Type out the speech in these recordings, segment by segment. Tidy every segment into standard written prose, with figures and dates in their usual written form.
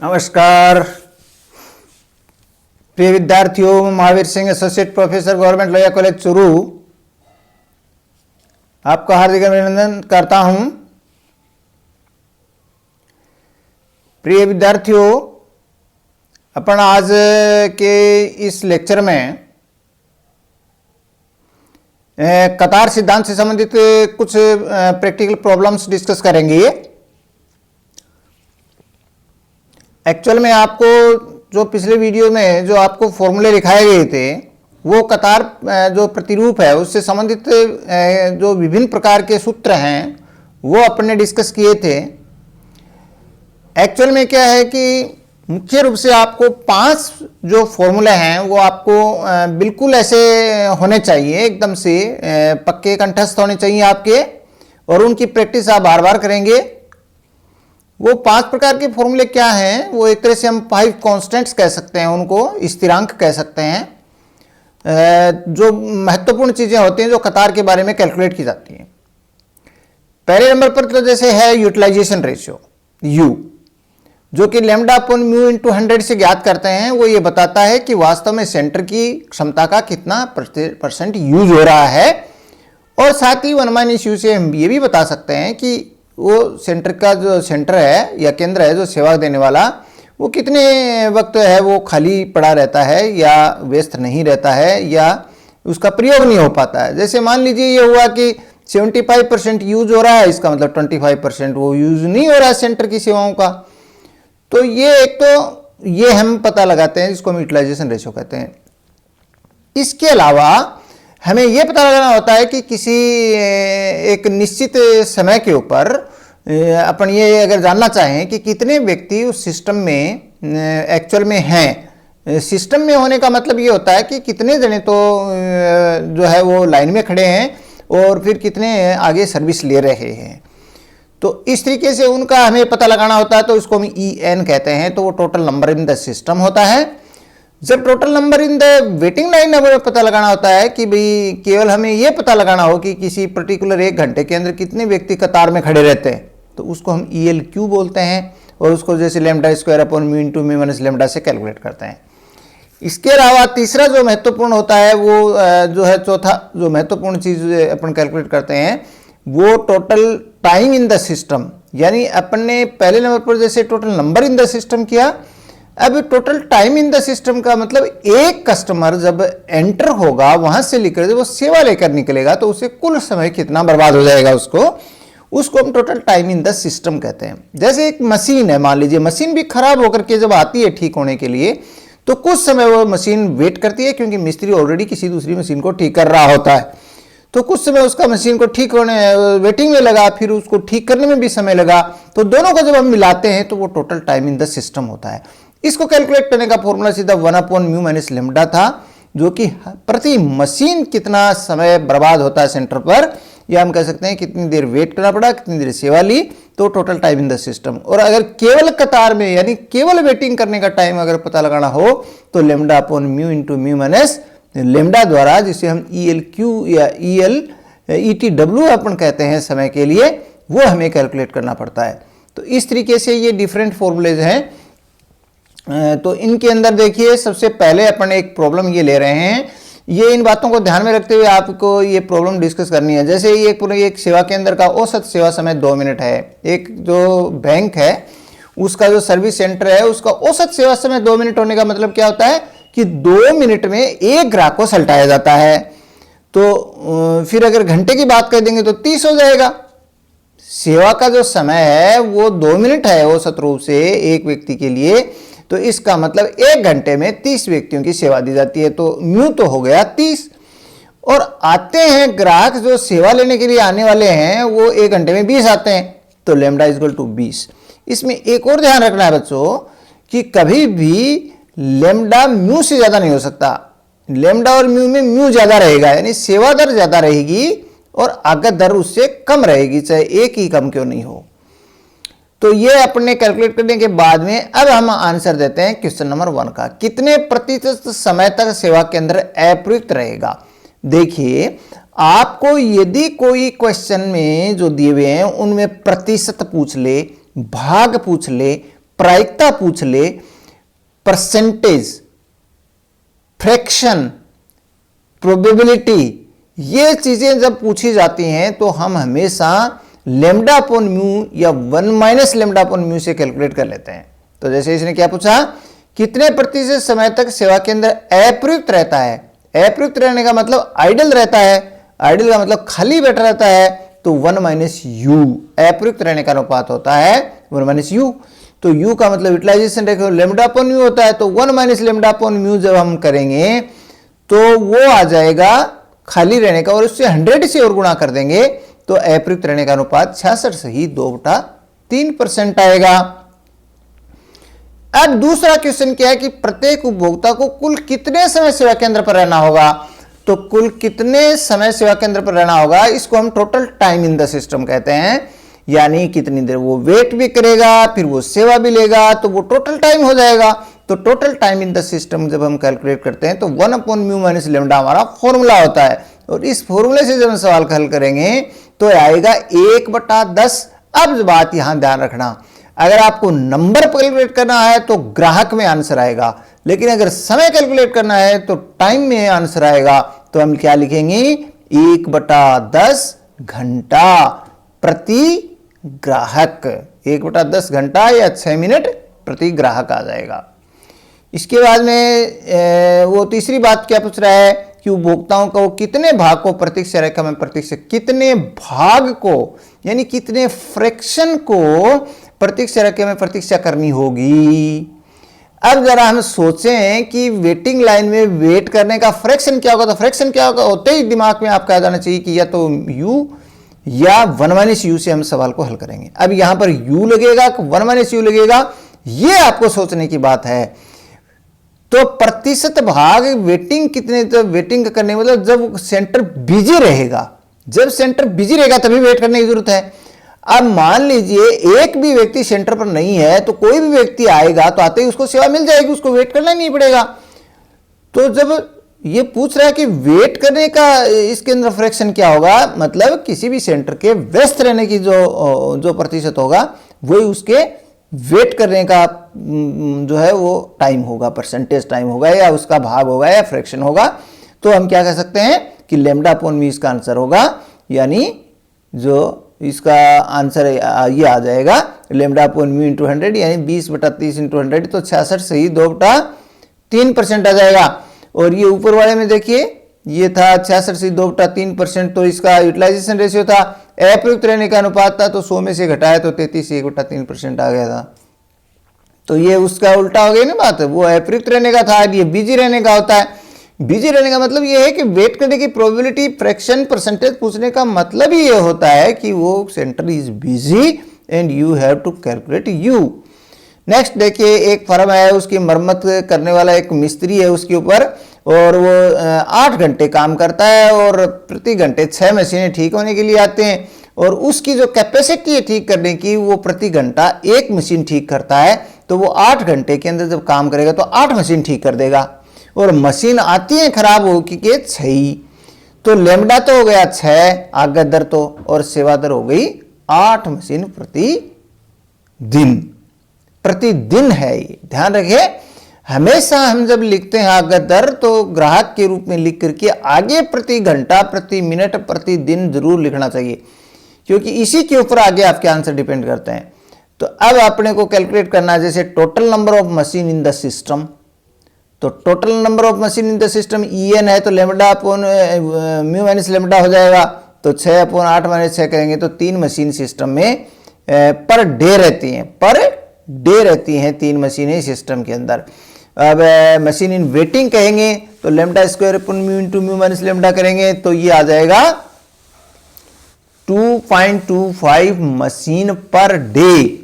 नमस्कार प्रिय विद्यार्थियों, Mahavir Singh associate professor government Lohia college Churu आपका हार्दिक अभिनंदन करता हूं। प्रिय विद्यार्थियों, अपन आज के इस लेक्चर में कतार सिद्धांत से संबंधित कुछ प्रैक्टिकल प्रॉब्लम्स डिस्कस करेंगे। एक्चुअल में आपको जो पिछले वीडियो में जो आपको फॉर्मूले दिखाए गए थे, वो कतार जो प्रतिरूप है उससे संबंधित जो विभिन्न प्रकार के सूत्र हैं वो अपन ने डिस्कस किए थे। एक्चुअल में क्या है कि मुख्य रूप से आपको 5 जो फॉर्मूले हैं वो आपको बिल्कुल ऐसे होने चाहिए, एकदम से पक्के कंठस्थ होने चाहिए आपके, और उनकी प्रैक्टिस आप बार बार करेंगे। वो 5 प्रकार के फॉर्मूले क्या हैं? वो एक तरह से हम 5 कांस्टेंट्स कह सकते हैं, उनको स्थिरांक कह सकते हैं, जो महत्वपूर्ण चीजें होती हैं जो कतार के बारे में कैलकुलेट की जाती हैं। पहले नंबर पर तो जैसे है यूटिलाइजेशन रेशियो U, जो कि लैम्डा अपॉन म्यू इंटू 100 से ज्ञात करते हैं। वो ये बताता है कि वास्तव में सेंटर की क्षमता का कितना % यूज हो रहा है, और साथ ही 1 - U से हम ये भी बता सकते हैं कि वो सेंटर का जो सेंटर है या केंद्र है जो सेवा देने वाला, वो कितने वक्त है वो खाली पड़ा रहता है या व्यस्त नहीं रहता है या उसका प्रयोग नहीं हो पाता है। जैसे मान लीजिए ये हुआ कि 75% यूज हो रहा है, इसका मतलब 25% वो यूज नहीं हो रहा है सेंटर की सेवाओं का। तो ये एक तो ये हम पता लगाते हैं, जिसको हम यूटिलाइजेशन रेशियो कहते हैं। इसके अलावा हमें यह पता लगाना होता है कि किसी एक निश्चित समय के ऊपर अपन ये अगर जानना चाहें कि कितने व्यक्ति उस सिस्टम में एक्चुअल में हैं। सिस्टम में होने का मतलब ये होता है कि कितने जने तो जो है वो लाइन में खड़े हैं और फिर कितने आगे सर्विस ले रहे हैं। तो इस तरीके से उनका हमें पता लगाना होता है, तो इसको हम EN कहते हैं। तो वो total number in the system होता है। जब total number in the waiting line हमें पता लगाना होता है कि भाई केवल हमें यह पता लगाना हो कि किसी पर्टिकुलर 1 घंटे के अंदर कितने व्यक्ति कतार में खड़े रहते हैं, तो उसको हम ELQ बोलते हैं, और उसको जैसे lambda square upon mu into mu minus lambda से कैलकुलेट करते हैं। इसके अलावा तीसरा जो महत्वपूर्ण होता है वो जो है चौथा जो महत्वपूर्ण चीज अपन कैलकुलेट करते हैं वो total time in the system. यानी अपन ने पहले नंबर पर जैसे total number in the system किया, अब total time in the system का मतलब एक कस्टमर जब एंटर होगा वहां से लेकर जब वो सेवा लेकर निकलेगा तो उसे कुल समय कितना बर्बाद हो जाएगा, उसको हम total time in the system कहते हैं। जैसे एक मशीन है, मान लीजिए मशीन भी खराब होकर के जब आती है ठीक होने के लिए, तो कुछ समय वो मशीन वेट करती है, क्योंकि मिस्त्री ऑलरेडी किसी दूसरी मशीन को ठीक कर रहा होता है। तो कुछ समय उसका मशीन को ठीक होने वेटिंग में लगा, फिर उसको ठीक करने में भी समय लगा। तो दोनों को जब हम मिलाते हैं तो वो total time in the system होता है। इसको कैलकुलेट करने का फॉर्मूला सीधा 1/μ - लैम्डा था, जो कि प्रति मशीन कितना समय बर्बाद होता है सेंटर पर, या हम कह सकते हैं कितनी देर वेट करना पड़ा, कितनी देर सेवा ली, तो total time in the system. और अगर केवल कतार में यानी केवल वेटिंग करने का टाइम अगर पता लगाना हो तो lambda upon mu into mu minus lambda द्वारा, जिसे हम ELQ या ETW अपन कहते हैं समय के लिए, वो हमें कैलकुलेट करना पड़ता है। तो इस तरीके से ये डिफरेंट फॉर्मूलेज हैं। तो इनके अंदर देखिए, सबसे पहले अपन एक प्रॉब्लम ये ले रहे हैं। ये इन बातों को ध्यान में रखते हुए आपको ये प्रॉब्लम डिस्कस करनी है। जैसे ये पूरे एक सेवा केंद्र का औसत सेवा समय 2 मिनट है। एक जो बैंक है उसका जो सर्विस सेंटर है उसका औसत सेवा समय 2 मिनट होने का मतलब क्या होता है कि 2 मिनट में एक ग्राहक को सल्टाया जाता है। तो फिर अगर घंटे की बात कर देंगे तो 30 हो जाएगा। सेवा का जो समय है वो 2 मिनट है औसत रूप से एक व्यक्ति के लिए, तो इसका मतलब 1 घंटे में 30 व्यक्तियों की सेवा दी जाती है। तो म्यू तो हो गया 30। और आते हैं ग्राहक जो सेवा लेने के लिए आने वाले हैं वो 1 घंटे में 20 आते हैं, तो लैम्डा इक्वल टू 20। इसमें एक और ध्यान रखना है बच्चों कि कभी भी लैम्डा म्यू से ज्यादा नहीं हो सकता। लैम्डा और म्यू में म्यू ज्यादा रहेगा, यानी सेवा दर ज्यादा रहेगी और आगत दर उससे कम रहेगी, चाहे एक ही कम क्यों नहीं हो। तो ये अपने कैलकुलेट करने के बाद में अब हम आंसर देते हैं क्वेश्चन नंबर 1 का। कितने प्रतिशत समय तक सेवा केंद्र अप्रयुक्त रहेगा? देखिए, आपको यदि कोई क्वेश्चन में जो दिए हुए हैं उनमें प्रतिशत पूछ ले, भाग पूछ ले, प्रायिकता पूछ ले, परसेंटेज, फ्रैक्शन, प्रोबेबिलिटी, ये चीजें जब पूछी जाती हैं तो हम हमेशा लेमडा अपॉन म्यू या 1 माइनस लेमडा अपॉन म्यू से कैलकुलेट कर लेते हैं। तो जैसे इसने क्या पूछा, कितने प्रतिशत समय तक सेवा केंद्र अप्रयुक्त रहता है। अप्रयुक्त रहने का मतलब आइडल रहता है, आइडल का मतलब खाली बैठा रहता है, तो 1 माइनस यू अप्रयुक्त रहने का अनुपात होता है 1 माइनस यू। तो यू का मतलब utilization ratio lambda upon mu होता है, तो 1 माइनस लेमडा अपॉन म्यू जब हम करेंगे तो वो आ जाएगा खाली रहने का, और उससे 100 से और गुणा कर देंगे तो अप्रयुक्त रहने का अनुपात 66 से ही 2/3% आएगा। अब दूसरा क्वेश्चन क्या है कि प्रत्येक उपभोक्ता को कुल कितने समय सेवा केंद्र पर रहना होगा। तो कुल कितने समय सेवा केंद्र पर रहना होगा, इसको हम total time in the system कहते हैं। यानी कितनी देर वो वेट भी करेगा, फिर वो सेवा भी लेगा, तो वो टोटल टाइम हो जाएगा। तो total time in the system जब हम कैलकुलेट करते हैं तो 1 अपॉन म्यू माइनस लेमडा हमारा फॉर्मूला होता है, और इस फॉर्मूले से जब हम सवाल हल करेंगे तो आएगा 1/10। अब बात यहां ध्यान रखना, अगर आपको नंबर कैलकुलेट करना है तो ग्राहक में आंसर आएगा, लेकिन अगर समय कैलकुलेट करना है तो टाइम में आंसर आएगा। तो हम क्या लिखेंगे, 1/10 घंटा प्रति ग्राहक, 1/10 घंटा या 6 मिनट प्रति ग्राहक आ जाएगा। इसके बाद में वो तीसरी बात क्या पूछ रहा है कि उपभोक्ताओं को कितने भाग को प्रतीक्षा रेखा में प्रतीक्षा, कितने भाग को यानी कितने फ्रैक्शन को प्रतीक्षा रेखा में प्रतीक्षा करनी होगी। अब जरा हम सोचें कि वेटिंग लाइन में वेट करने का फ्रैक्शन क्या होगा। तो फ्रैक्शन क्या होगा, होते ही दिमाग में आपका आ जाना चाहिए कि या तो u या 1 माइनस यू से हम सवाल को हल करेंगे। अब यहां पर u लगेगा, 1 माइनस यू लगेगा, ये आपको सोचने की बात है। तो प्रतिशत भाग वेटिंग कितने, तो वेटिंग करने मतलब जब सेंटर बिजी रहेगा, जब सेंटर बिजी रहेगा तभी वेट करने की जरूरत है। अब मान लीजिए एक भी व्यक्ति सेंटर पर नहीं है, तो कोई भी व्यक्ति आएगा तो आते ही उसको सेवा मिल जाएगी, उसको वेट करना नहीं पड़ेगा। तो जब ये पूछ रहा है कि वेट करने का इसके अंदर फ्रैक्शन क्या होगा, मतलब किसी भी सेंटर के व्यस्त रहने की जो प्रतिशत होगा वही उसके वेट करने का जो है वो टाइम होगा, परसेंटेज टाइम होगा, या उसका भाग होगा या फ्रैक्शन होगा। तो हम क्या कह सकते हैं कि लेमडा अपॉन म्यू इसका आंसर होगा, यानी जो इसका आंसर ये आ जाएगा लेमडा अपॉन म्यू इंटू 100, यानी 20/30 इंटू 100, तो 66 से ही 2/3% आ जाएगा। और ये ऊपर वाले में देखिए ये था 66 से 2/3%, तो इसका यूटिलाइजेशन रेशियो था, अप्रयुक्त रहने का अनुपात था, तो 100 में से घटाया तो 33 से 1/3% आ गया था। तो ये उसका उल्टा हो गया ना बात, वो अप्रयुक्त रहने का था, ये बिजी रहने का होता है। बिजी रहने का मतलब ये है कि वेट करने की प्रोबेबिलिटी, फ्रैक्शन, परसेंटेज पूछने का मतलब ही ये होता है कि वो centre is busy and you have to calculate u. Next देखिए, एक फर्म है, उसकी मरम्मत करने वाला एक मिस्त्री है उसके ऊपर, और वो 8 घंटे काम करता है और प्रति घंटे 6 मशीनें ठीक होने के लिए आते हैं, और उसकी जो कैपेसिटी है ठीक करने की वो प्रति घंटा 1 मशीन ठीक करता है। तो वो 8 घंटे के अंदर जब काम करेगा तो 8 मशीन ठीक कर देगा, और मशीन आती है खराब हो कि 6, तो लेमडा तो हो गया 6 आगत दर तो, और सेवा दर हो गई 8 मशीन प्रतिदिन है। ये ध्यान रखिए, हमेशा हम जब लिखते हैं आगत दर तो ग्राहक के रूप में लिख करके आगे प्रति घंटा, प्रति मिनट, प्रति दिन जरूर लिखना चाहिए, क्योंकि इसी के ऊपर आगे आपके आंसर डिपेंड करते हैं। तो अब अपने को कैलकुलेट करना है, जैसे total number of machine in the system, तो total number of machine in the system EN है, तो lambda upon mu minus lambda हो जाएगा, तो 6/8 माइनस 6 करेंगे तो 3 मशीन सिस्टम में पर डे रहती हैं, पर डे रहती हैं 3 मशीनें सिस्टम के अंदर। अब मशीन इन वेटिंग कहेंगे तो lambda square upon mu into mu minus lambda करेंगे तो ये आ जाएगा 2.25 मशीन पर डे।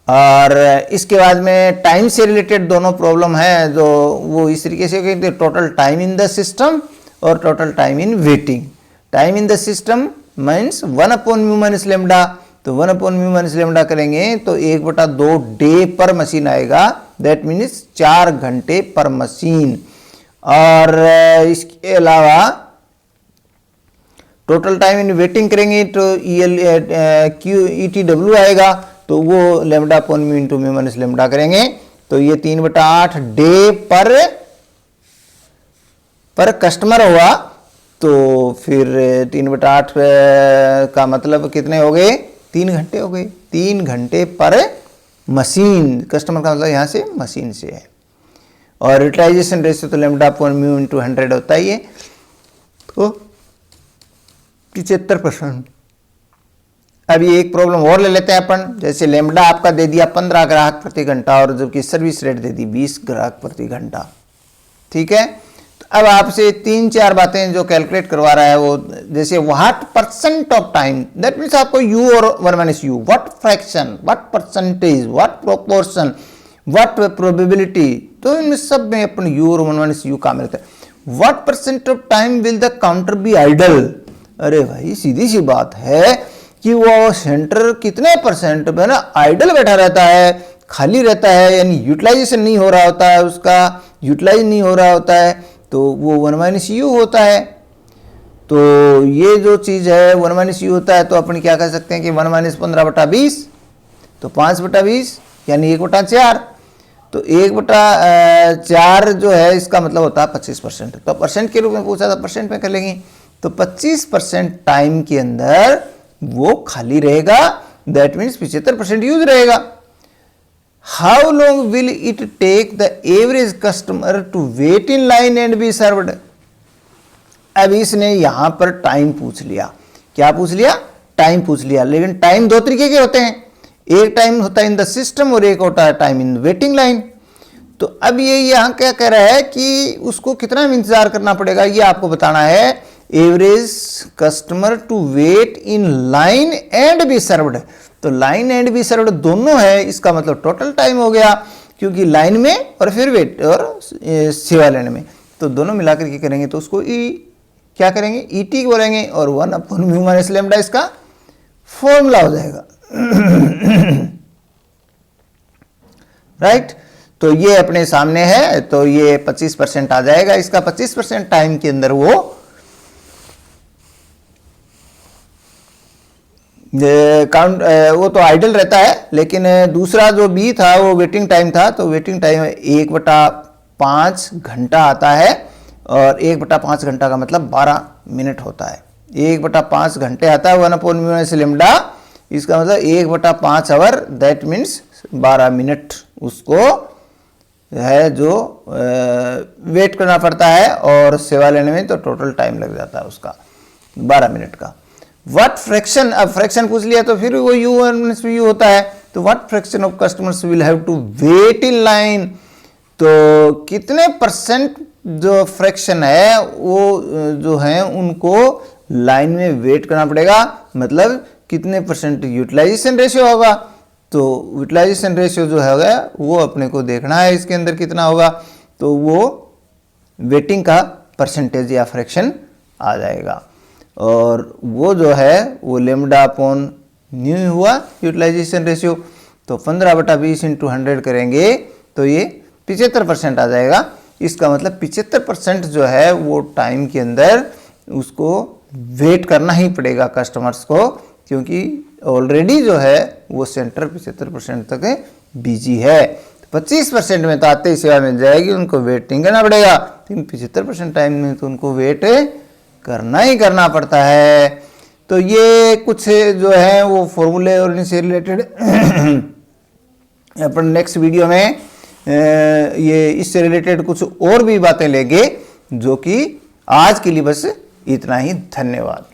और इसके बाद में टाइम से रिलेटेड दोनों प्रॉब्लम है, जो वो इस तरीके से कहते हैं, total time in the system और total time in waiting. Time in the system means 1 upon mu minus lambda, तो 1 अपॉन म्यू माइनस लेमडा करेंगे तो 1/2 डे पर मशीन आएगा, दैट मीन्स 4 घंटे पर मशीन। और इसके अलावा टोटल टाइम इन वेटिंग करेंगे तो ETW आएगा, तो तो वो lambda upon mu into mu minus lambda करेंगे तो ये 3/8 डे पर कस्टमर हुआ। तो फिर 3/8 का मतलब कितने हो गए, 3 घंटे हो गए, 3 घंटे पर मशीन, कस्टमर का मतलब यहाँ से मशीन से है। और यूटिलाइजेशन रेशियो तो लेमडा अपॉन म्यू इंटू 100 होता ही है, तो 75%। अभी एक प्रॉब्लम और ले लेते हैं अपन, जैसे लेमडा आपका दे दिया 15 ग्राहक प्रति घंटा और जबकि सर्विस रेट दे दी 20 ग्राहक प्रति घंटा, ठीक है। तो अब आपसे 3-4 बातें जो कैलकुलेट करवा रहा है वो, जैसे what percent of time, that means आपको यू और 1 minus you, what fraction, what percentage, what proportion, what probability, तो इन सब में अपन यू और 1 माइनस यू काम रहता है। What percent of time will the counter be idle, अरे भाई सीधी सी बात है कि वो सेंटर कितने परसेंट में ना आइडल बैठा रहता है, खाली रहता है, यानी यूटिलाइजेशन नहीं हो रहा होता है, उसका यूटिलाइज नहीं हो रहा होता है, तो वो 1 माइनस यू होता है। तो ये जो चीज़ है 1 माइनस यू होता है, तो अपन क्या कर सकते हैं कि 1 माइनस 15/20, तो 5/20 यानी 1/4, तो 1/4 जो है इसका मतलब होता है 25%। तो परसेंट के रूप में पूछा था, परसेंट में कर लेंगे, तो 25% टाइम के अंदर वो खाली रहेगा, दैट मीन्स 75% यूज रहेगा। How long will it take the average customer to wait in line and be served. अब इसने यहां पर टाइम पूछ लिया, क्या पूछ लिया, टाइम पूछ लिया, लेकिन टाइम दो तरीके के होते हैं, एक टाइम होता है इन द सिस्टम और एक होता है टाइम इन वेटिंग लाइन। तो अब ये यहां क्या कह रहा है कि उसको कितना इंतजार करना पड़ेगा, ये आपको बताना है। Average customer to wait in line and be served, तो लाइन एंड बी सर्व्ड दोनों है, इसका मतलब टोटल टाइम हो गया, क्योंकि लाइन में और फिर वेट और सेवा लेने में, तो दोनों मिलाकर के करेंगे तो उसको क्या करेंगे, ईटी बोलेंगे, और 1/म्यू माइनस लेमडा इसका फॉर्मूला हो जाएगा। राइट, तो ये अपने सामने है, तो ये 25% आ जाएगा इसका। 25% टाइम के अंदर वो वो तो आइडल रहता है, लेकिन दूसरा जो बी था वो वेटिंग टाइम था, तो वेटिंग टाइम 1/5 घंटा आता है, और 1/5 घंटा का मतलब 12 मिनट होता है। 1/5 घंटे आता है 1/म्यू माइनस लेमडा, इसका मतलब 1/5 आवर, दैट मीन्स 12 मिनट उसको है जो वेट करना पड़ता है, और सेवा लेने में तो टोटल टाइम लग जाता है उसका 12 मिनट का। व्हाट फ्रैक्शन, अब फ्रैक्शन पूछ लिया तो फिर वो यू माइनस यू होता है, तो what fraction of customers will have to wait in line, तो कितने परसेंट जो फ्रैक्शन है वो जो है उनको लाइन में वेट करना पड़ेगा, मतलब कितने परसेंट यूटिलाइजेशन रेशियो होगा। तो यूटिलाइजेशन रेशियो जो है वो अपने को देखना है, इसके अंदर कितना होगा, तो वो वेटिंग का परसेंटेज या फ्रैक्शन आ जाएगा, और वो जो है वो लेमडा अपॉन न्यू हुआ यूटिलाइजेशन रेशियो, तो 15/20 इंटू 100 करेंगे तो ये 75% आ जाएगा। इसका मतलब 75% जो है वो टाइम के अंदर उसको वेट करना ही पड़ेगा कस्टमर्स को, क्योंकि ऑलरेडी जो है वो सेंटर 75% तक बिजी है। 25% में तो आते ही सेवा मिल जाएगी, उनको वेट नहीं करना पड़ेगा, लेकिन 75% टाइम में तो उनको वेट करना ही करना पड़ता है। तो ये कुछ जो है वो फॉर्मूले और इनसे रिलेटेड अपन नेक्स्ट वीडियो में ये इससे रिलेटेड कुछ और भी बातें लेंगे, जो कि आज के लिए बस इतना ही। धन्यवाद।